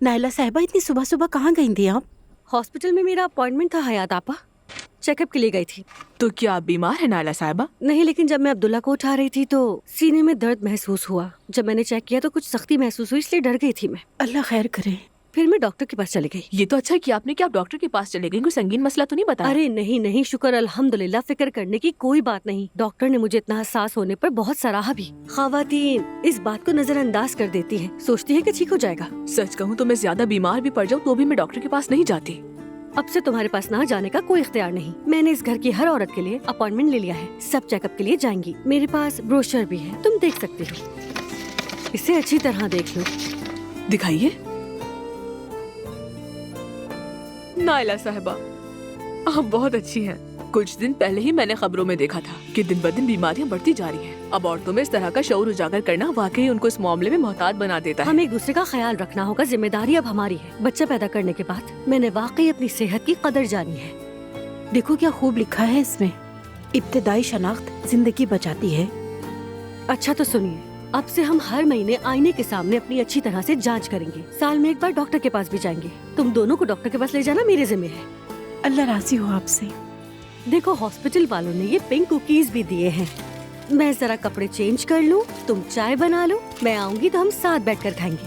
नायला साहिबा, इतनी सुबह सुबह कहाँ गई थी आप? हॉस्पिटल में मेरा अपॉइंटमेंट था हयात आपा, चेकअप के लिए गई थी। तो क्या आप बीमार है नायला साहिबा? नहीं, लेकिन जब मैं अब्दुल्ला को उठा रही थी तो सीने में दर्द महसूस हुआ। जब मैंने चेक किया तो कुछ सख्ती महसूस हुई, इसलिए डर गई थी मैं। अल्लाह खैर करे। फिर मैं डॉक्टर के पास चली गई। ये तो अच्छा किया आपने कि आप डॉक्टर के पास चले गए, कोई संगीन मसला तो नहीं बताया? अरे नहीं नहीं, शुक्र अल्हम्दुलिल्लाह, फिक्र करने की कोई बात नहीं। डॉक्टर ने मुझे इतना हसास होने पर बहुत सराहा भी। ख्वातीन इस बात को नजरअंदाज कर देती हैं, सोचती है कि ठीक हो जाएगा। सच कहूँ तो मैं ज्यादा बीमार भी पड़ जाऊँ तो भी मैं डॉक्टर के पास नहीं जाती। अब से तुम्हारे पास ना जाने का कोई इख्तियार नहीं। मैंने इस घर की हर औरत के लिए अपॉइंटमेंट ले लिया है, सब चेकअप के लिए जाएंगी। मेरे पास ब्रोशर भी है, तुम देख सकती हो। इसे अच्छी तरह देख लो। दिखाइए। नायला साहिबा, आप बहुत अच्छी हैं। कुछ दिन पहले ही मैंने खबरों में देखा था कि दिन ब दिन बीमारियां बढ़ती जा रही हैं। अब औरतों में इस तरह का शऊर उजागर करना वाकई उनको इस मामले में मोहतात बना देता है। हमें एक दूसरे का ख्याल रखना होगा, जिम्मेदारी अब हमारी है। बच्चा पैदा करने के बाद मैंने वाकई अपनी सेहत की कदर जानी है। देखो क्या खूब लिखा है इसमें, इब्तिदाई शनाख्त जिंदगी बचाती है। अच्छा तो सुनिए, अब से हम हर महीने आईने के सामने अपनी अच्छी तरह से जांच करेंगे। साल में एक बार डॉक्टर के पास भी जाएंगे। तुम दोनों को डॉक्टर के पास ले जाना मेरे जिम्मे है। अल्लाह राजी हो आपसे। देखो, हॉस्पिटल वालों ने ये पिंक कुकीज भी दिए हैं। मैं जरा कपड़े चेंज कर लूं, तुम चाय बना लो, मैं आऊंगी तो हम साथ बैठकर खाएंगे।